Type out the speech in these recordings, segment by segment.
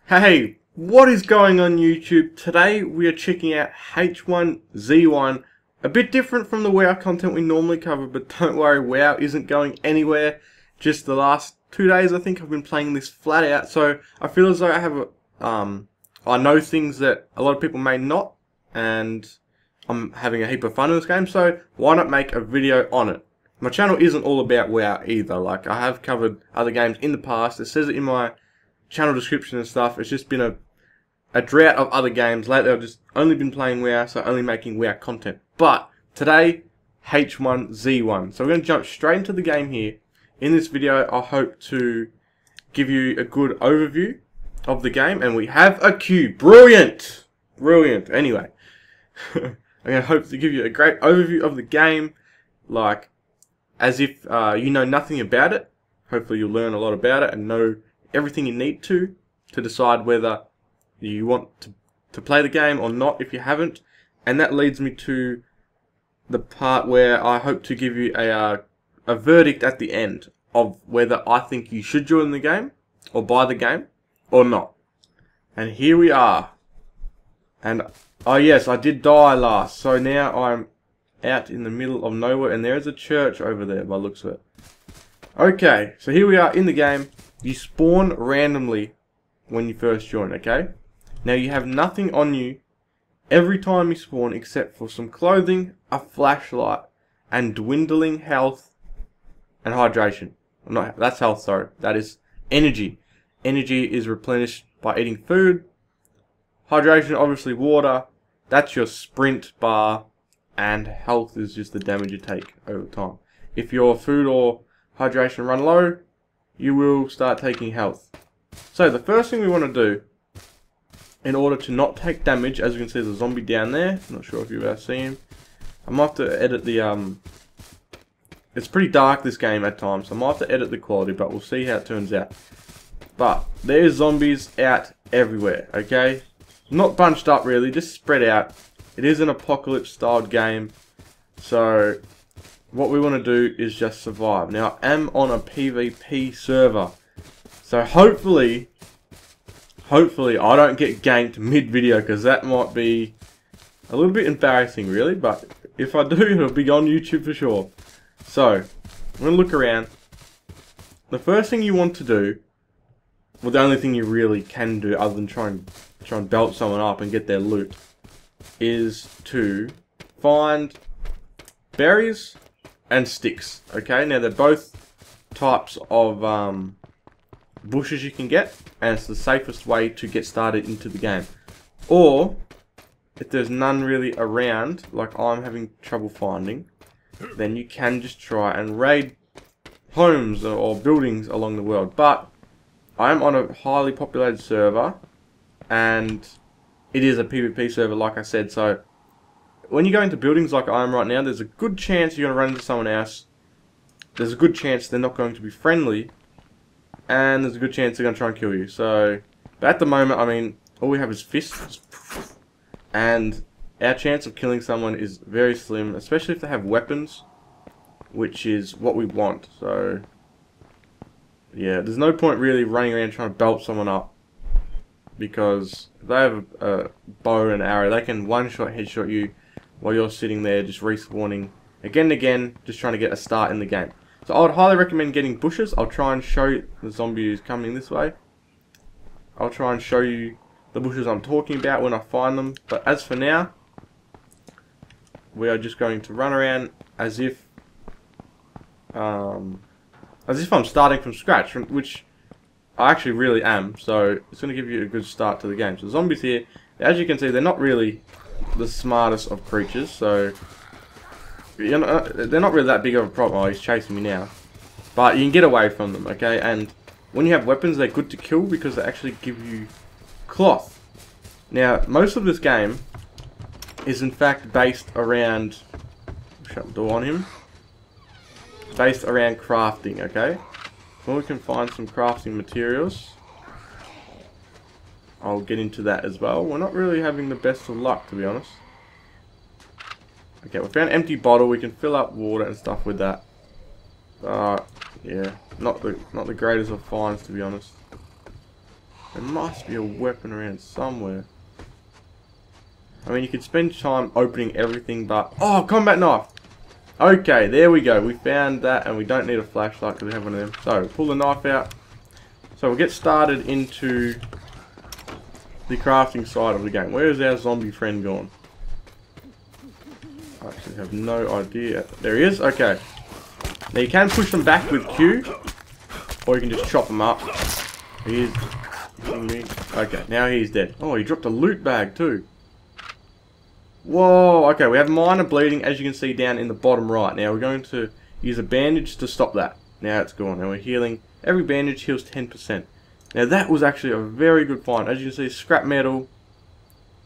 Hey, what is going on YouTube? Today we are checking out H1Z1. A bit different from the WoW content we normally cover, but don't worry, WoW isn't going anywhere. Just the last 2 days I think I've been playing this flat out, so I feel as though I have I know things that a lot of people may not, and I'm having a heap of fun in this game, so why not make a video on it? My channel isn't all about WoW either. Like, I have covered other games in the past. It says it in my channel description and stuff. It's just been a drought of other games. Lately I've just only been playing WoW, so only making WoW content. But today, H1Z1. So we're going to jump straight into the game here. In this video, I hope to give you a good overview of the game, and we have a queue. Brilliant! Brilliant. Anyway, I'm going to hope to give you a great overview of the game, like as if you know nothing about it. Hopefully you'll learn a lot about it and know everything you need to decide whether you want to play the game or not if you haven't. And that leads me to the part where I hope to give you a verdict at the end of whether I think you should join the game or buy the game or not. And here we are. And oh yes, I did die last, so now I'm out in the middle of nowhere, and there is a church over there by the looks of it. Okay, so here we are in the game. You spawn randomly when you first join, okay? Now you have nothing on you every time you spawn except for some clothing, a flashlight, and dwindling health and hydration. Not, that's health, sorry. That is energy. Energy is replenished by eating food. Hydration, obviously water. That's your sprint bar. And health is just the damage you take over time. If your food or hydration run low, you will start taking health. So the first thing we want to do, in order to not take damage, as you can see there's a zombie down there. I'm not sure if you've ever seen him. I might have to edit the it's pretty dark this game at times, so I might have to edit the quality, but we'll see how it turns out. But there's zombies out everywhere, okay? Not bunched up really, just spread out. It is an apocalypse styled game, so what we want to do is just survive. Now I am on a PvP server, so hopefully I don't get ganked mid-video, because that might be a little bit embarrassing really, but if I do, it'll be on YouTube for sure. So, I'm going to look around. The first thing you want to do, well the only thing you really can do other than try and belt someone up and get their loot, is to find berries and sticks. Okay, now they're both types of bushes you can get, and it's the safest way to get started into the game. Or if there's none really around, like I'm having trouble finding, then you can just try and raid homes or buildings along the world. But I am on a highly populated server, and it is a PvP server like I said, so when you go into buildings like I am right now, there's a good chance you're going to run into someone else. There's a good chance they're not going to be friendly, and there's a good chance they're going to try and kill you. So, but at the moment, I mean, all we have is fists, and our chance of killing someone is very slim, especially if they have weapons, which is what we want. So, yeah, there's no point really running around trying to belt someone up, because if they have a bow and arrow, they can one-shot headshot you while you're sitting there just respawning again and again, just trying to get a start in the game. So I would highly recommend getting bushes. I'll try and show you the zombie who's coming this way. I'll try and show you the bushes I'm talking about when I find them. But as for now, we are just going to run around as if I'm starting from scratch, which I actually really am. So it's going to give you a good start to the game. So zombies here, as you can see, they're not really the smartest of creatures, so you know, they're not really that big of a problem. Oh, he's chasing me now, but you can get away from them, okay? And when you have weapons, they're good to kill because they actually give you cloth. Now, most of this game is in fact based around, shut the door on him, based around crafting, okay? When we can find some crafting materials, I'll get into that as well. We're not really having the best of luck, to be honest. Okay, we found an empty bottle. We can fill up water and stuff with that. Yeah, not the greatest of finds, to be honest. There must be a weapon around somewhere. I mean, you could spend time opening everything, but... Oh, combat knife! Okay, there we go. We found that, and we don't need a flashlight because we have one of them. So, pull the knife out. So, we'll get started into the crafting side of the game. Where is our zombie friend gone? I actually have no idea. There he is. Okay. Now, you can push them back with Q, or you can just chop them up. He is... Okay, now he's dead. Oh, he dropped a loot bag too. Whoa, okay, we have minor bleeding, as you can see down in the bottom right. Now we're going to use a bandage to stop that. Now it's gone. Now we're healing. Every bandage heals 10%. Now that was actually a very good find. As you can see, scrap metal.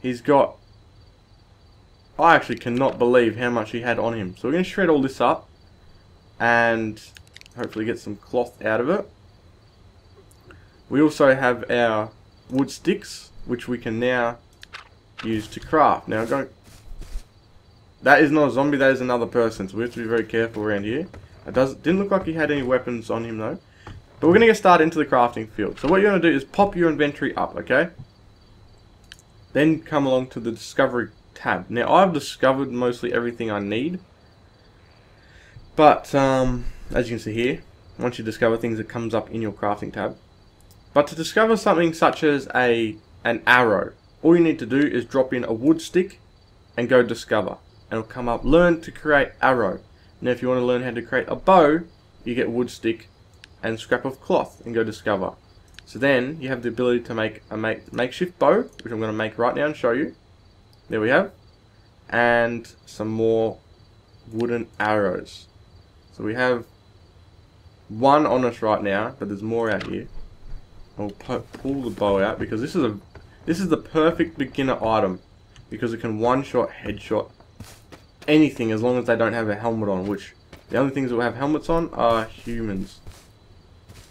He's got... I actually cannot believe how much he had on him. So we're going to shred all this up. And hopefully get some cloth out of it. We also have our wood sticks, which we can now use to craft. Now that is not a zombie, that is another person, so we have to be very careful around here. It didn't look like he had any weapons on him though. But we're going to get started into the crafting field. So what you're going to do is pop your inventory up, okay? Then come along to the discovery tab. Now I've discovered mostly everything I need. But, as you can see here, once you discover things, it comes up in your crafting tab. But to discover something such as an arrow, all you need to do is drop in a wood stick and go discover. And it'll come up, learn to create arrow. Now if you want to learn how to create a bow, you get wood stick and scrap of cloth and go discover. So then you have the ability to make a makeshift bow, which I'm going to make right now and show you. There we have. And some more wooden arrows. So we have one on us right now, but there's more out here. I'll pull the bow out because this is the perfect beginner item because it can one-shot, headshot anything as long as they don't have a helmet on, which the only things that will have helmets on are humans.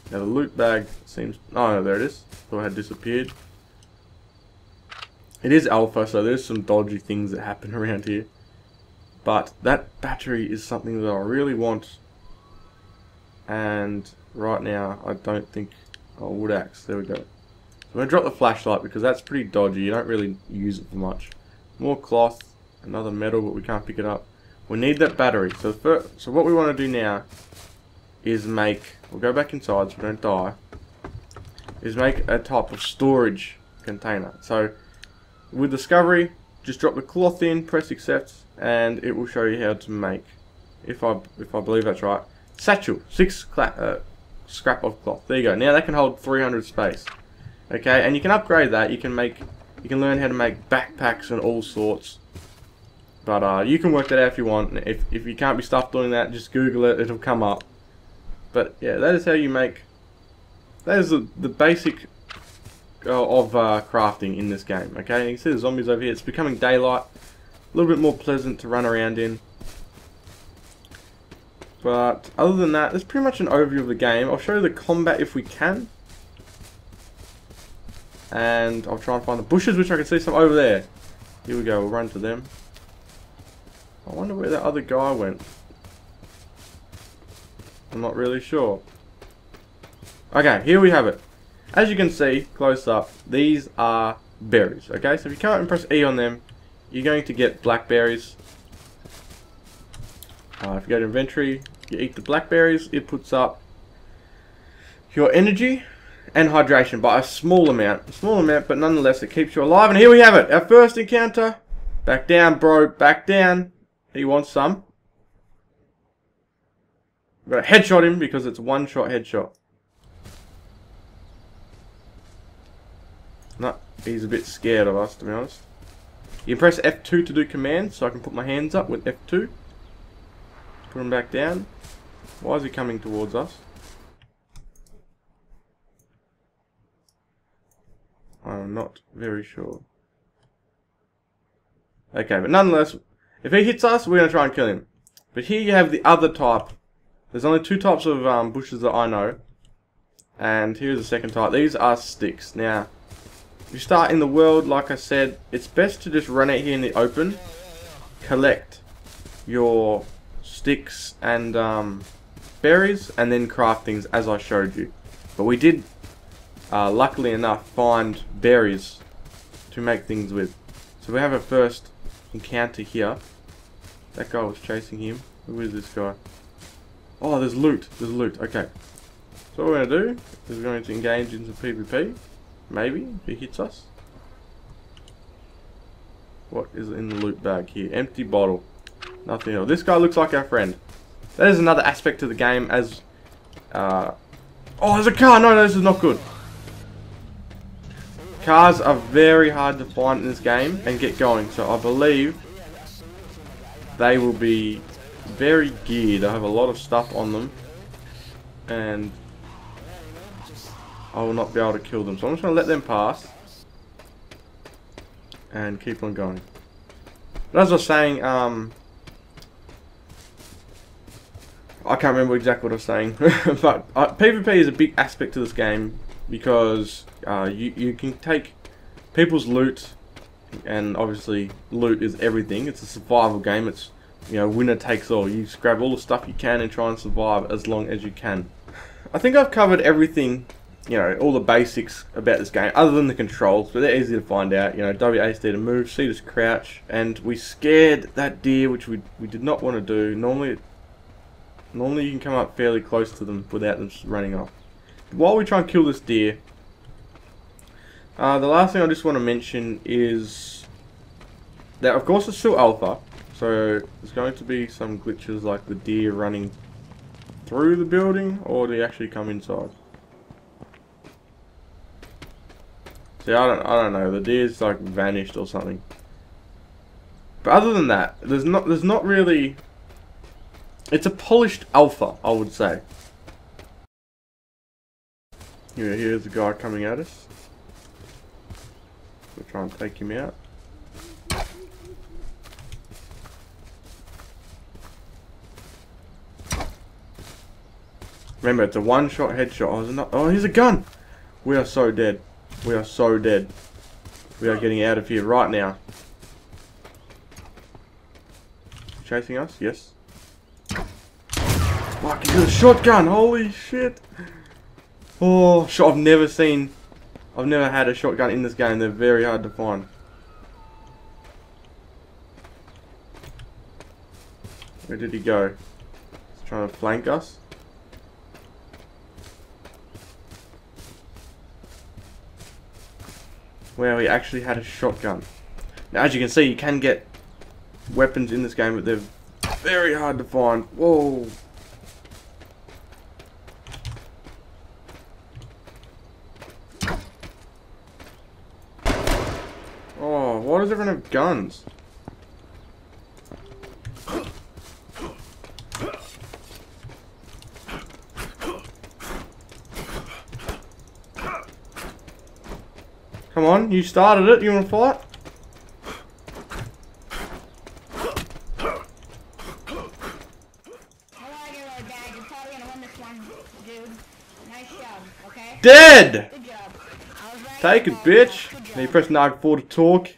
Now the loot bag seems... Oh no, there it is. Thought it had disappeared. It is alpha, so there's some dodgy things that happen around here. But that battery is something that I really want. And right now, I don't think... Oh, wood axe. There we go. So I'm going to drop the flashlight because that's pretty dodgy. You don't really use it for much. More cloth. Another metal, but we can't pick it up. We need that battery. So what we want to do now is make... We'll go back inside so we don't die. Is make a type of storage container. So with discovery, just drop the cloth in, press accept, and it will show you how to make, if I believe that's right, satchel, 6 scrap of cloth. There you go. Now that can hold 300 space. Okay, and you can upgrade that. You can learn how to make backpacks and all sorts. But you can work that out if you want. If you can't be stuffed doing that, just Google it. It'll come up. But yeah, that is how you make. That is the basic of crafting in this game. Okay, and you can see the zombies over here. It's becoming daylight. A little bit more pleasant to run around in. But other than that, that's pretty much an overview of the game. I'll show you the combat if we can. And I'll try and find the bushes, which I can see some over there. Here we go, we'll run to them. I wonder where that other guy went. I'm not really sure. Okay, here we have it. As you can see, close up, these are berries. Okay, so if you come out and press E on them, you're going to get blackberries. If you go to inventory, you eat the blackberries, it puts up your energy and hydration by a small amount. A small amount, but nonetheless it keeps you alive. And here we have it, our first encounter. Back down, bro, back down. He wants some. We've got to headshot him because it's a one-shot headshot. No, he's a bit scared of us, to be honest. You can press F2 to do commands, so I can put my hands up with F2. Put him back down. Why is he coming towards us? I'm not very sure. Okay, but nonetheless, if he hits us, we're going to try and kill him. But here you have the other type. There's only 2 types of bushes that I know. And here's the second type. These are sticks. Now, if you start in the world, like I said, it's best to just run out here in the open. Collect your sticks and berries, and then craft things as I showed you. But we did luckily enough, find berries to make things with. So we have our first encounter here. That guy was chasing him. Who is this guy? Oh, there's loot. There's loot. Okay. So what we're going to do is we're going to engage in some PvP. Maybe, if he hits us. What is in the loot bag here? Empty bottle. Nothing else. This guy looks like our friend. That is another aspect to the game as... oh, there's a car! No, this is not good. Cars are very hard to find in this game and get going. So I believe they will be very geared. I have a lot of stuff on them. And I will not be able to kill them. So I'm just going to let them pass. And keep on going. But as I was saying, I can't remember exactly what I was saying. But PvP is a big aspect to this game. Because you can take people's loot. And obviously loot is everything. It's a survival game. It's, you know, winner takes all. You just grab all the stuff you can and try and survive as long as you can. I think I've covered everything, you know, all the basics about this game, other than the controls, but they're easy to find out. You know, WASD to move, C to crouch, and we scared that deer, which we did not want to do. Normally you can come up fairly close to them without them running off. But while we try and kill this deer, the last thing I just want to mention is that, of course, it's still alpha, so there's going to be some glitches like the deer running through the building, or do you actually come inside? See, I don't know. The deer's like vanished or something. But other than that, there's not really. It's a polished alpha, I would say. Yeah, here's a guy coming at us. We'll try and take him out. Remember, it's a one-shot headshot. Oh, here's a gun! We are so dead. We are so dead. We are getting out of here right now. Chasing us? Yes. Fuck, he's got a shotgun! Holy shit! Oh, I've never had a shotgun in this game. They're very hard to find. Where did he go? He's trying to flank us. Wow, he actually had a shotgun. Now, as you can see, you can get weapons in this game, but they're very hard to find. Whoa. Oh, why does everyone have guns? Come on, you started it. You want to fight? Dead! Take it, bitch. Now you press NARG4 to talk.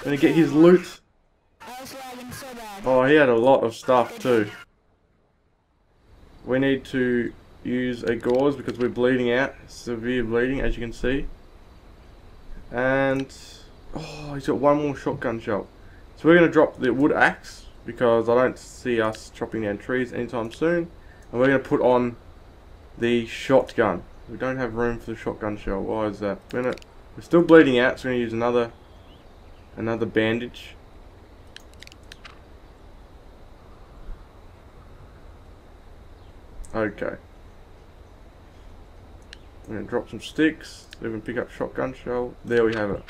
Gonna get his loot. Oh, he had a lot of stuff too. We need to use a gauze because we're bleeding out. Severe bleeding, as you can see. And oh, he's got one more shotgun shell. So we're going to drop the wood axe because I don't see us chopping down trees anytime soon. And we're going to put on the shotgun. We don't have room for the shotgun shell. Why is that? We're still bleeding out, so we're going to use another bandage. Okay. I'm going to drop some sticks, so we can pick up shotgun shell. There we have it.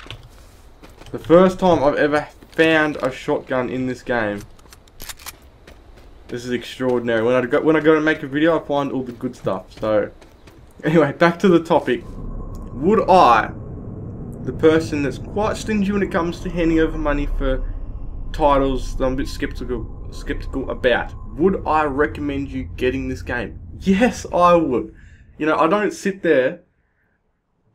The first time I've ever found a shotgun in this game. This is extraordinary. When I go to make a video, I find all the good stuff. So, anyway, back to the topic. Would I, the person that's quite stingy when it comes to handing over money for titles that I'm a bit skeptical about, would I recommend you getting this game? Yes, I would. You know, I don't sit there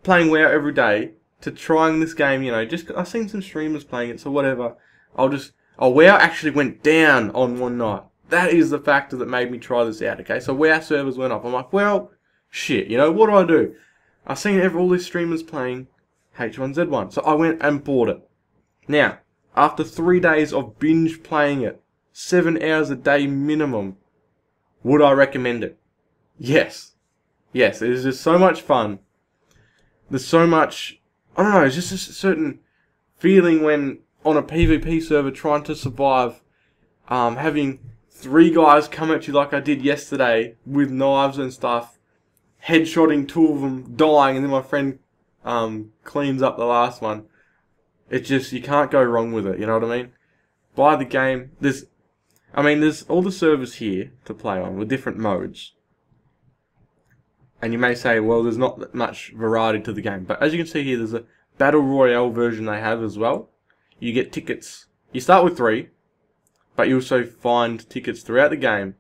playing WoW every day to trying this game, you know, just I've seen some streamers playing it, so whatever. Oh, WoW actually went down on one night. That is the factor that made me try this out, okay? So WoW servers went off. I'm like, well, shit, you know, what do? I seen all these streamers playing H1Z1, so I went and bought it. Now, after 3 days of binge playing it, 7 hours a day minimum, would I recommend it? Yes. Yes, it is just so much fun. There's so much, I don't know, it's just a certain feeling when on a PvP server trying to survive, having 3 guys come at you like I did yesterday with knives and stuff, headshotting 2 of them, dying, and then my friend cleans up the last one. It's just, you can't go wrong with it, you know what I mean? Buy the game. There's all the servers here to play on with different modes. And you may say, well, there's not much variety to the game. But as you can see here, there's a Battle Royale version they have as well. You get tickets. You start with 3, but you also find tickets throughout the game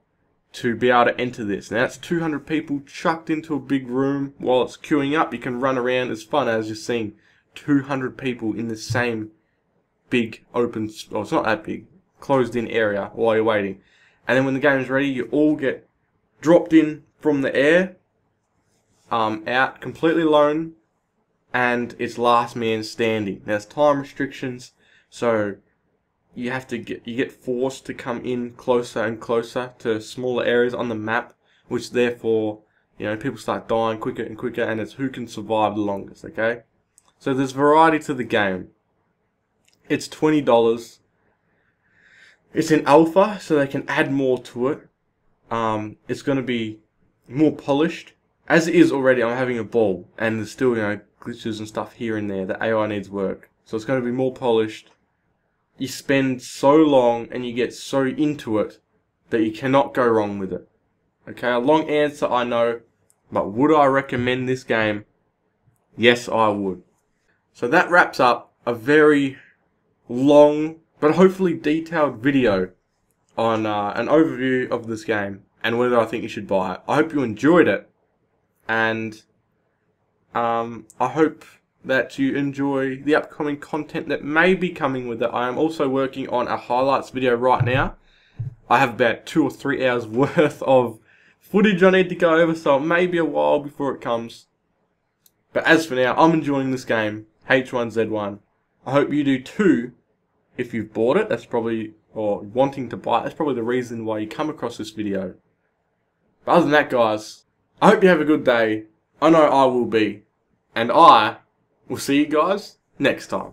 to be able to enter this. Now that's 200 people chucked into a big room while it's queuing up. You can run around as fun as you're seeing 200 people in the same big open, well, it's not that big, closed in area while you're waiting. And then when the game's ready, you all get dropped in from the air, out completely alone, and it's last man standing. There's time restrictions, so you get forced to come in closer and closer to smaller areas on the map, which therefore, people start dying quicker and quicker, and it's who can survive the longest, okay? So there's variety to the game. It's $20. It's in alpha, so they can add more to it. It's going to be more polished. As it is already, I'm having a ball, and there's still, glitches and stuff here and there. The AI needs work. So it's going to be more polished. You spend so long and you get so into it that you cannot go wrong with it. Okay, a long answer, I know, but would I recommend this game? Yes, I would. So that wraps up a very long, but hopefully detailed video on an overview of this game and whether I think you should buy it. I hope you enjoyed it, and I hope that you enjoy the upcoming content that may be coming with it. I am also working on a highlights video right now. I have about 2 or 3 hours worth of footage I need to go over, so it may be a while before it comes. But as for now, I'm enjoying this game, H1Z1. I hope you do too. If you've bought it, that's probably, or wanting to buy it, that's probably the reason why you come across this video. But other than that, guys, I hope you have a good day. I know I will be. And I will see you guys next time.